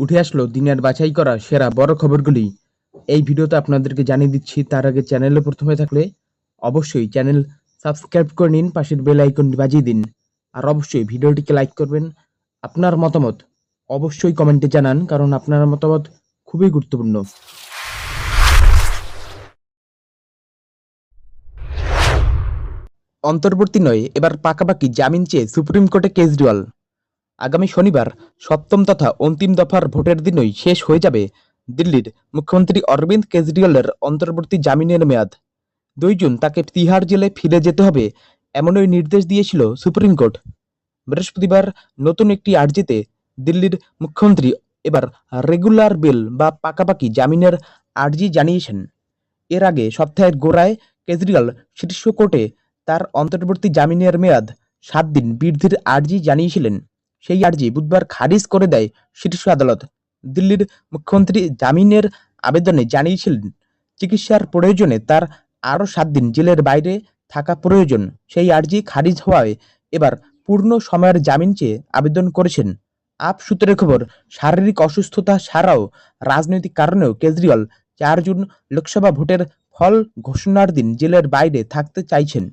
উঠে আসলো দিনের বাছাই করা সেরা বড় খবরগুলি। এই ভিডিওতে আপনাদেরকে জানিয়ে দিচ্ছি। তার আগে চ্যানেলে প্রথম হয়ে থাকলে অবশ্যই চ্যানেল সাবস্ক্রাইব করে নিন, পাশের বেল আইকনটি বাজিয়ে দিন। আর অবশ্যই ভিডিওটিকে লাইক করবেন। আপনার মতামত অবশ্যই কমেন্টে জানান, কারণ আপনার মতামত খুবই গুরুত্বপূর্ণ। অন্তর্বর্তী নয়, এবার পাকাপাকি জামিন চেয়ে সুপ্রিম কোর্টে কেজরিওয়াল। আগামী শনিবার সপ্তম তথা অন্তিম দফার ভোটের দিনই শেষ হয়ে যাবে দিল্লির মুখ্যমন্ত্রী অরবিন্দ কেজরিওয়ালের অন্তর্বর্তী জামিনের মেয়াদ। 2 জুন তাকে তিহার জেলে ফিরে যেতে হবে, এমনই নির্দেশ দিয়েছিল সুপ্রিম কোর্ট। বৃহস্পতিবার নতুন একটি আর্জিতে দিল্লির মুখ্যমন্ত্রী এবার রেগুলার বেল বা পাকাপাকি জামিনের আর্জি জানিয়েছেন। এর আগে সপ্তাহের গোড়ায় কেজরিওয়াল শীর্ষ কোর্টে তার অন্তর্বর্তী জামিনের মেয়াদ 7 দিন বৃদ্ধির আর্জি জানিয়েছিলেন। সেই আর্জি বুধবার খারিজ করে দেয় শীর্ষ আদালত। দিল্লির মুখ্যমন্ত্রী জামিনের আবেদনে জানিয়েছিলেন চিকিৎসার প্রয়োজনে তার আরও 7 দিন জেলের বাইরে থাকা প্রয়োজন। সেই আর্জি খারিজ হওয়ায় এবার পূর্ণ সময়ের জামিন চেয়ে আবেদন করেছেন। আপ সূত্রের খবর, শারীরিক অসুস্থতা ছাড়াও রাজনৈতিক কারণেও কেজরিওয়াল 4 জুন লোকসভা ভোটের ফল ঘোষণার দিন জেলের বাইরে থাকতে চাইছেন।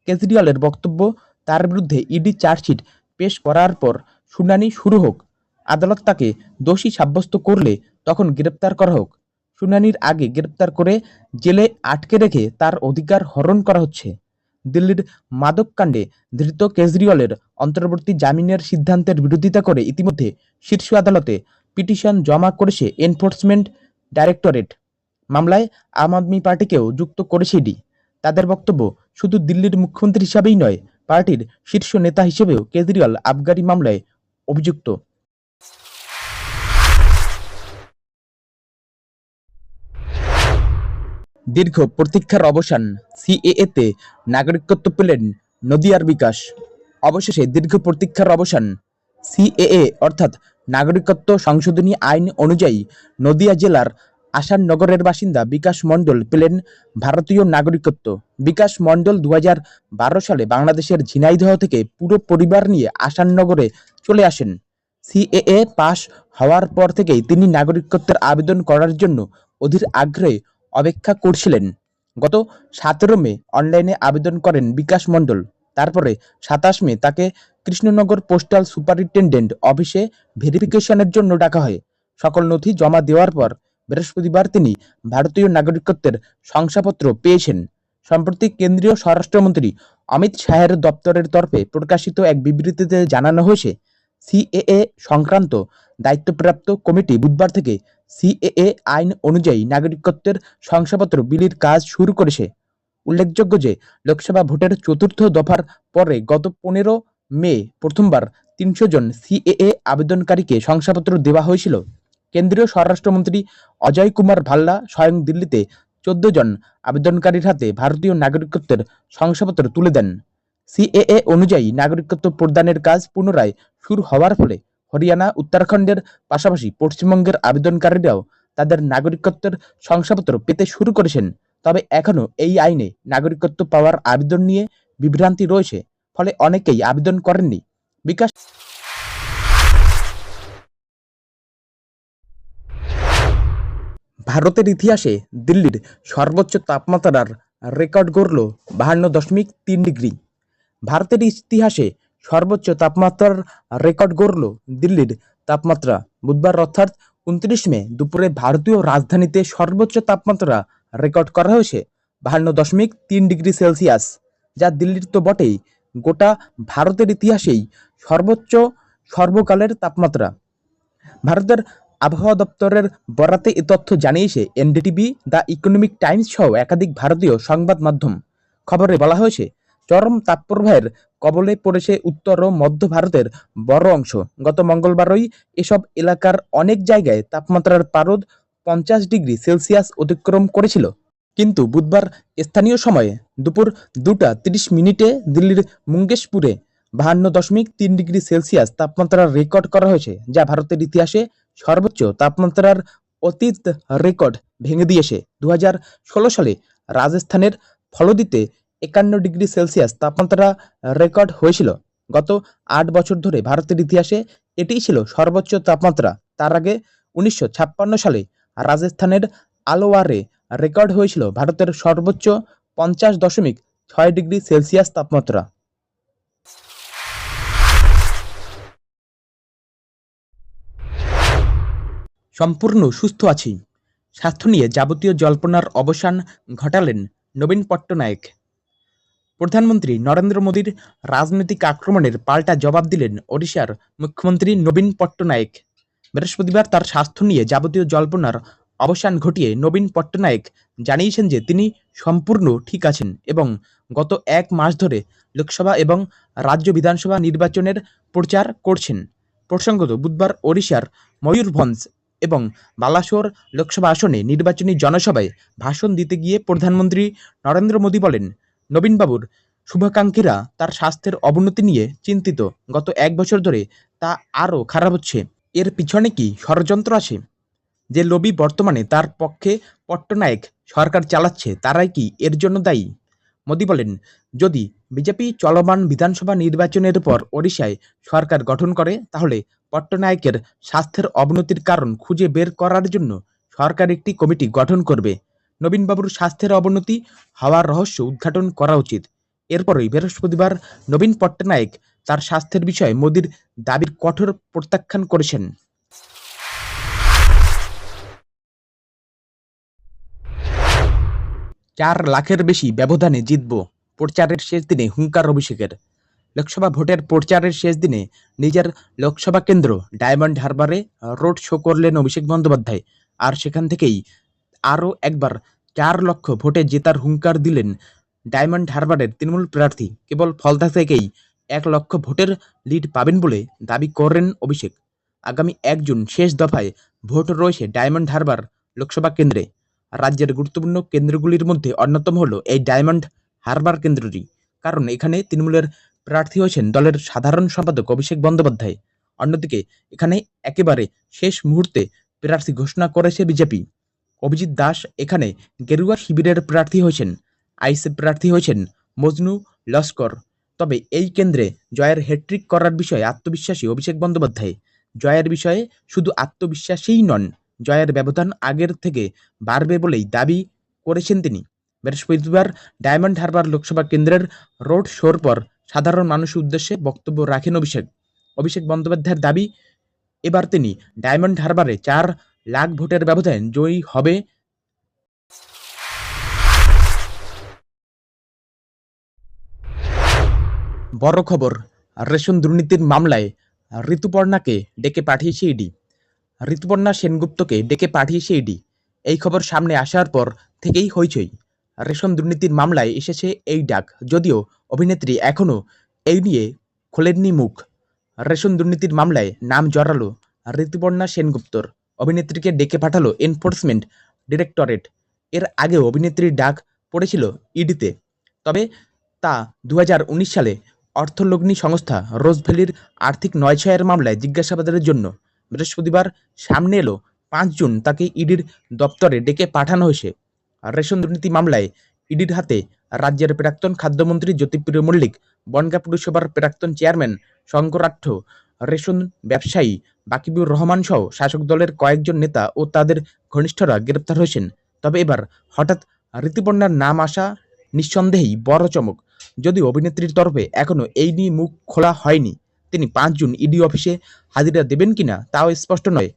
কেজরিওয়ালের বক্তব্য, তার বিরুদ্ধে ইডি চার্জশিট পেশ করার পর শুনানি শুরু হোক। আদালত তাকে দোষী সাব্যস্ত করলে তখন গ্রেপ্তার করা হোক। শুনানির আগে গ্রেপ্তার করে জেলে আটকে রেখে তার অধিকার হরণ করা হচ্ছে। দিল্লির মাদক কাণ্ডে ধৃত কেজরিওয়ালের অন্তর্বর্তী জামিনের সিদ্ধান্তের বিরোধিতা করে ইতিমধ্যে শীর্ষ আদালতে পিটিশন জমা করেছে এনফোর্সমেন্ট ডাইরেক্টরেট। মামলায় আম আদমি পার্টিকেও যুক্ত করেছে ইডি। তাদের বক্তব্য, শুধু দিল্লির মুখ্যমন্ত্রী হিসাবেই নয়, পার্টির শীর্ষ নেতা হিসেবেও কেজরিওয়াল আবগারি মামলায় অভিযুক্ত। দীর্ঘ প্রতীক্ষার অবসান, সিএএতে নাগরিকত্ব পেলেন নদিয়ার বিকাশ। অবশেষে দীর্ঘ প্রতীক্ষার অবসান। সিএএ অর্থাৎ নাগরিকত্ব সংশোধনী আইন অনুযায়ী নদিয়া জেলার আসাননগরের বাসিন্দা বিকাশ মণ্ডল পেলেন ভারতীয় নাগরিকত্ব। বিকাশ মণ্ডল 2012 সালে বাংলাদেশের ঝিনাইদহ থেকে পুরো পরিবার নিয়ে আসাননগরে চলে আসেন। সিএএ পাশ হওয়ার পর থেকেই তিনি নাগরিকত্বের আবেদন করার জন্য অধীর আগ্রহে অপেক্ষা করছিলেন। গত 17 মে অনলাইনে আবেদন করেন বিকাশ মণ্ডল। তারপরে 27 মে তাকে কৃষ্ণনগর পোস্টাল সুপারিনটেন্ডেন্ট অফিসে ভেরিফিকেশনের জন্য ডাকা হয়। সকল নথি জমা দেওয়ার পর বৃহস্পতিবার তিনি ভারতীয় নাগরিকত্বের শংসাপত্র পেয়েছেন। সম্প্রতি কেন্দ্রীয় স্বরাষ্ট্রমন্ত্রী অমিত শাহের দপ্তরের তরফে প্রকাশিত এক বিবৃতিতে জানানো হয়েছে, সিএএ সংক্রান্ত দায়িত্বপ্রাপ্ত কমিটি বুধবার থেকে সিএএ আইন অনুযায়ী নাগরিকত্বের শংসাপত্র বিলির কাজ শুরু করেছে। উল্লেখযোগ্য যে লোকসভা ভোটের চতুর্থ দফার পরে গত 15 মে প্রথমবার 300 জন সিএএ আবেদনকারীকে শংসাপত্র দেওয়া হয়েছিল। কেন্দ্রীয় স্বরাষ্ট্রমন্ত্রী অজয় কুমার ভাল্লা স্বয়ং দিল্লিতে 14 জন আবেদনকারীর হাতে ভারতীয় নাগরিকত্বের শংসাপত্র তুলে দেন। সিএএ অনুযায়ী নাগরিকত্ব প্রদানের কাজ পুনরায় শুরু হওয়ার ফলে হরিয়ানা, উত্তরাখণ্ডের পাশাপাশি পশ্চিমবঙ্গের আবেদনকারীরাও তাদের নাগরিকত্বের শংসাপত্র পেতে শুরু করেছেন। তবে এখনও এই আইনে নাগরিকত্ব পাওয়ার আবেদন নিয়ে বিভ্রান্তি রয়েছে, ফলে অনেকেই আবেদন করেননি। বিকাশ ভারতের ইতিহাসে দিল্লির সর্বোচ্চ তাপমাত্রার রেকর্ড গড়ল 52.3 ডিগ্রি। ভারতের ইতিহাসে সর্বোচ্চ তাপমাত্রার রেকর্ড গড়ল দিল্লির তাপমাত্রা। বুধবার অর্থাৎ 29 মে দুপুরে ভারতীয় রাজধানীতে সর্বোচ্চ তাপমাত্রা রেকর্ড করা হয়েছে 52.3 ডিগ্রি সেলসিয়াস, যা দিল্লির তো বটেই, গোটা ভারতের ইতিহাসেই সর্বোচ্চ সর্বকালের তাপমাত্রা। ভারতের আবহাওয়া দপ্তরের বরাতে এ তথ্য জানিয়েছে এনডিটিভি, দ্য ইকোনমিক টাইমস সহ একাধিক ভারতীয় সংবাদ মাধ্যম। খবরে বলা হয়েছে, চরম তাপপ্রবাহের কবলে পড়েছে উত্তর ও মধ্য ভারতের বড় অংশ। গত মঙ্গলবারই এসব এলাকার অনেক জায়গায় তাপমাত্রার পারদ 50 ডিগ্রি সেলসিয়াস অতিক্রম করেছিল। কিন্তু বুধবার স্থানীয় সময়ে দুপুর 2:30 দিল্লির মুঙ্গেশপুরে 52.3 ডিগ্রি সেলসিয়াস তাপমাত্রা রেকর্ড করা হয়েছে, যা ভারতের ইতিহাসে সর্বোচ্চ তাপমাত্রার অতীত রেকর্ড ভেঙে দিয়েছে। 2016 সালে রাজস্থানের ফলদিতে 51 ডিগ্রি সেলসিয়াস তাপমাত্রা রেকর্ড হয়েছিল। গত 8 বছর ধরে ভারতের ইতিহাসে এটিই ছিল সর্বোচ্চ তাপমাত্রা। তার আগে 1956 সালে রাজস্থানের আলোয়ারে রেকর্ড হয়েছিল ভারতের সর্বোচ্চ 50.6 ডিগ্রি সেলসিয়াস তাপমাত্রা। সম্পূর্ণ সুস্থ আছি, স্বাস্থ্য নিয়ে যাবতীয় জল্পনার অবসান ঘটালেন নবীন পট্টনায়েক। প্রধানমন্ত্রী নরেন্দ্র মোদীর রাজনৈতিক আক্রমণের পাল্টা জবাব দিলেন ওড়িশার মুখ্যমন্ত্রী নবীন পট্টনায়েক। বৃহস্পতিবার তার স্বাস্থ্য নিয়ে যাবতীয় জল্পনার অবসান ঘটিয়ে নবীন পট্টনায়েক জানিয়েছেন যে তিনি সম্পূর্ণ ঠিক আছেন এবং গত 1 মাস ধরে লোকসভা এবং রাজ্য বিধানসভা নির্বাচনের প্রচার করছেন। প্রসঙ্গত, বুধবার ওড়িশার ময়ূরভঞ্জ এবং বালাসোর লোকসভা আসনে নির্বাচনী জনসভায় ভাষণ দিতে গিয়ে প্রধানমন্ত্রী নরেন্দ্র মোদী বলেন, নবীনবাবুর শুভাকাঙ্ক্ষীরা তার স্বাস্থ্যের অবনতি নিয়ে চিন্তিত। গত 1 বছর ধরে তা আরও খারাপ হচ্ছে। এর পিছনে কি ষড়যন্ত্র আছে? যে লবি বর্তমানে তার পক্ষে পট্টনায়েক সরকার চালাচ্ছে তারাই কি এর জন্য দায়ী? মোদী বলেন, যদি বিজেপি চলমান বিধানসভা নির্বাচনের পর ওড়িশায় সরকার গঠন করে তাহলে পট্টনায়েকের স্বাস্থ্যের অবনতির কারণ খুঁজে বের করার জন্য সরকার একটি কমিটি গঠন করবে। নবীনবাবুর স্বাস্থ্যের অবনতি হওয়ার রহস্য উদ্ঘাটন করা উচিত। এরপরই বৃহস্পতিবার নবীন পট্টনায়েক তার স্বাস্থ্যের বিষয়ে মোদীর দাবির কঠোর প্রত্যাখ্যান করেছেন। 4 লাখের বেশি ব্যবধানে জিতব, প্রচারের শেষ দিনে হুঙ্কার অভিষেকের। লোকসভা ভোটের প্রচারের শেষ দিনে নিজের লোকসভা কেন্দ্র ডায়মন্ড হারবারে রোড শো করলেন অভিষেক বন্দ্যোপাধ্যায়। আর সেখান থেকেই আরও একবার 4 লক্ষ ভোটে জেতার হুঙ্কার দিলেন ডায়মন্ড হারবারের তৃণমূল প্রার্থী। কেবল ফলতা থেকেই 1 লক্ষ ভোটের লিড পাবেন বলে দাবি করেন অভিষেক। আগামী 1 জুন শেষ দফায় ভোট রয়েছে ডায়মন্ড হারবার লোকসভা কেন্দ্রে। রাজ্যের গুরুত্বপূর্ণ কেন্দ্রগুলির মধ্যে অন্যতম হল এই ডায়মন্ড হারবার কেন্দ্রটি, কারণ এখানে তৃণমূলের প্রার্থী হয়েছেন দলের সাধারণ সম্পাদক অভিষেক বন্দ্যোপাধ্যায়। অন্যদিকে এখানে একেবারে শেষ মুহূর্তে প্রার্থী ঘোষণা করেছে বিজেপি। অভিজিৎ দাস এখানে গেরুয়া শিবিরের প্রার্থী হয়েছেন। আইএসএফ প্রার্থী হয়েছেন মজনু লস্কর। তবে এই কেন্দ্রে জয়ের হ্যাট্রিক করার বিষয়ে আত্মবিশ্বাসী অভিষেক বন্দ্যোপাধ্যায়। জয়ের বিষয়ে শুধু আত্মবিশ্বাসীই নন, জয়ের ব্যবধান আগের থেকে বাড়বে বলেই দাবি করেছেন তিনি। বৃহস্পতিবার ডায়মন্ড হারবার লোকসভা কেন্দ্রের রোড শোর পর সাধারণ মানুষের উদ্দেশ্যে বক্তব্য রাখেন অভিষেক বন্দ্যোপাধ্যায়ের দাবি, এবার তিনি ডায়মন্ড হারবারে 4 লাখ ভোটের ব্যবধানে জয়ী হবে। বড় খবর, রেশন দুর্নীতির মামলায় ঋতুপর্ণাকে ডেকে পাঠিয়েছে ইডি। ঋতুপর্ণা সেনগুপ্তকে ডেকে পাঠিয়েছে ইডি। এই খবর সামনে আসার পর থেকেই হইচই। রেশন দুর্নীতির মামলায় এসেছে এই ডাক, যদিও অভিনেত্রী এখনও এই নিয়ে খোলেননি মুখ। রেশন দুর্নীতির মামলায় নাম জড়ালো ঋতুপর্ণা সেনগুপ্তর। অভিনেত্রীকে ডেকে পাঠালো এনফোর্সমেন্ট ডিরেক্টরেট। এর আগেও অভিনেত্রীর ডাক পড়েছিল ইডিতে, তবে তা 2019 সালে অর্থলগ্নি সংস্থা রোজভ্যালির আর্থিক নয়ছয়ের মামলায় জিজ্ঞাসাবাদের জন্য। বৃহস্পতিবার সামনে এলো 5 জুন তাকে ইডির দপ্তরে ডেকে পাঠানো হয়েছে। রেশন দুর্নীতি মামলায় ইডির হাতে রাজ্যের প্রাক্তন খাদ্যমন্ত্রী জ্যোতিপ্রিয় মল্লিক, বনগাঁ পুরসভার প্রাক্তন চেয়ারম্যান শঙ্করাট্ট, রেশন ব্যবসায়ী বাকিবুর রহমান সহ শাসক দলের কয়েকজন নেতা ও তাদের ঘনিষ্ঠরা গ্রেপ্তার হয়েছেন। তবে এবার হঠাৎ ঋতুপর্ণার নাম আসা নিঃসন্দেহেই বড় চমক। যদিও অভিনেত্রীর তরফে এখনও এই নিয়ে মুখ খোলা হয়নি। তিনি 5 জুন ইডি অফিসে হাজিরা দেবেন কিনা তাও স্পষ্ট নয়।